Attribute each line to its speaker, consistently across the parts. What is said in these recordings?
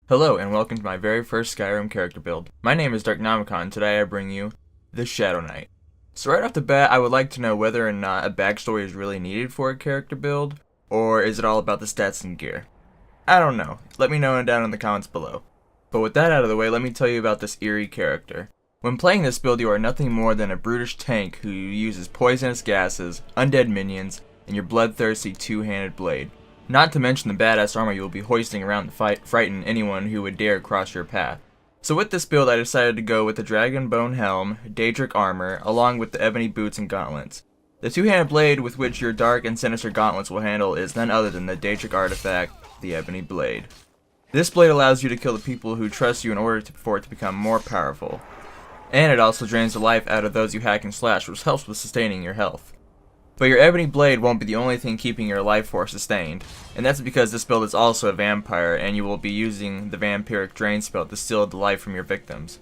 Speaker 1: Hello and welcome to my very first Skyrim character build. My name is Derknomicon and today I bring you the Shadow Knight. So right off the bat, I would like to know whether or not a backstory is really needed for a character build, or is it all about the stats and gear? I don't know. Let me know down in the comments below. But with that out of the way, let me tell you about this eerie character. When playing this build, you are nothing more than a brutish tank who uses poisonous gases, undead minions, and your bloodthirsty two-handed blade. Not to mention the badass armor you will be hoisting around to frighten anyone who would dare cross your path. So with this build, I decided to go with the Dragon Bone Helm, Daedric armor, along with the ebony boots and gauntlets. The two-handed blade with which your dark and sinister gauntlets will handle is none other than the Daedric artifact, the Ebony Blade. This blade allows you to kill the people who trust you in order for it to become more powerful. And it also drains the life out of those you hack and slash, which helps with sustaining your health. But your ebony blade won't be the only thing keeping your life force sustained, and that's because this build is also a vampire and you will be using the vampiric drain spell to steal the life from your victims.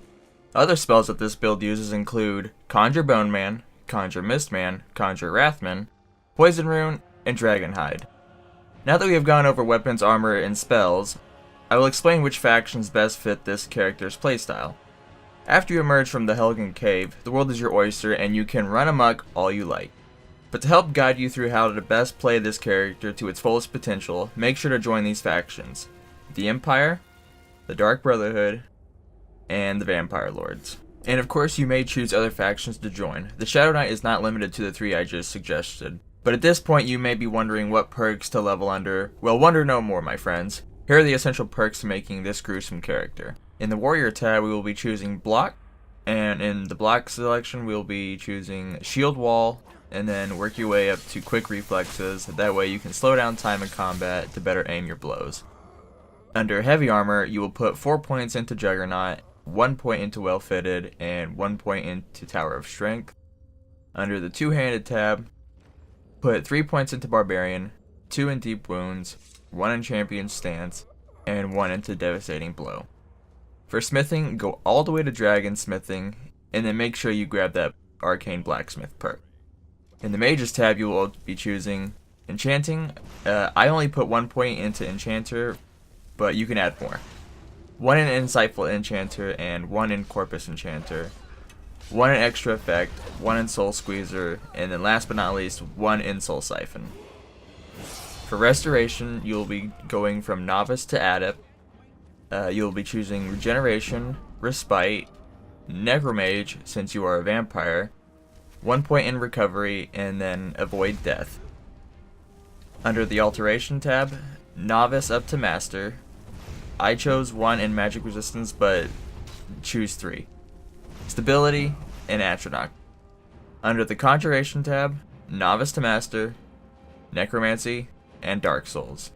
Speaker 1: Other spells that this build uses include Conjure Bone Man, Conjure Mistman, Conjure Wrathman, Poison Rune, and Dragon Hide. Now that we have gone over weapons, armor, and spells, I will explain which factions best fit this character's playstyle. After you emerge from the Helgen Cave, the world is your oyster and you can run amok all you like. But to help guide you through how to best play this character to its fullest potential, make sure to join these factions: the Empire, the Dark Brotherhood, and the Vampire Lords. And of course you may choose other factions to join. The Shadow Knight is not limited to the three I just suggested. But at this point you may be wondering what perks to level under. Well, wonder no more, my friends. Here are the essential perks to making this gruesome character. In the Warrior tab we will be choosing Block, and in the Block selection we will be choosing Shield Wall, and then work your way up to Quick Reflexes. That way you can slow down time in combat to better aim your blows. Under Heavy Armor you will put 4 points into Juggernaut, 1 point into Well Fitted, and 1 point into Tower of Strength. Under the Two-Handed tab, put 3 points into Barbarian, 2 in Deep Wounds, 1 in Champion Stance, and 1 into Devastating Blow. For Smithing, go all the way to Dragon Smithing, and then make sure you grab that Arcane Blacksmith perk. In the Mages tab you will be choosing Enchanting. I only put 1 point into Enchanter, but you can add more. 1 in Insightful Enchanter and 1 in Corpus Enchanter. 1 in Extra Effect, 1 in Soul Squeezer, and then last but not least, 1 in Soul Siphon. For Restoration, you will be going from Novice to Adept. You will be choosing Regeneration, Respite, Necromage, since you are a vampire, 1 point in Recovery, and then Avoid Death. Under the Alteration tab, Novice up to Master. I chose 1 in Magic Resistance, but choose 3. Stability, and Atronach. Under the Conjuration tab, Novice to Master, Necromancy, and Dark Souls.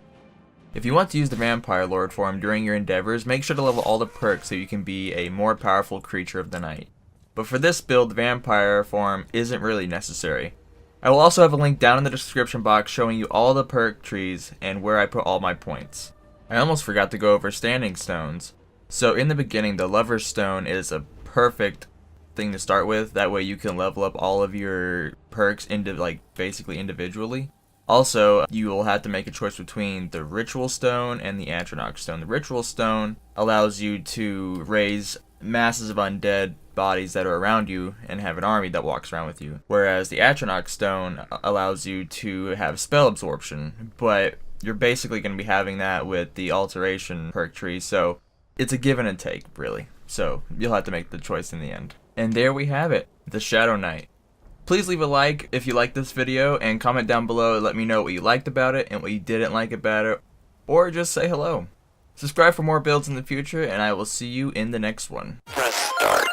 Speaker 1: If you want to use the Vampire Lord form during your endeavors, make sure to level all the perks so you can be a more powerful creature of the night. But for this build, the Vampire form isn't really necessary. I will also have a link down in the description box showing you all the perk trees and where I put all my points. I almost forgot to go over Standing Stones. So in the beginning, the Lover's Stone is a perfect thing to start with. That way you can level up all of your perks into basically individually. Also, you will have to make a choice between the Ritual Stone and the Atronach Stone. The Ritual Stone allows you to raise masses of undead bodies that are around you and have an army that walks around with you. Whereas the Atronach Stone allows you to have spell absorption, but you're basically going to be having that with the Alteration perk tree, so it's a give and take, really. So you'll have to make the choice in the end. And there we have it, the Shadow Knight. Please leave a like if you liked this video, and comment down below and let me know what you liked about it and what you didn't like about it, or just say hello. Subscribe for more builds in the future, and I will see you in the next one.
Speaker 2: Press start.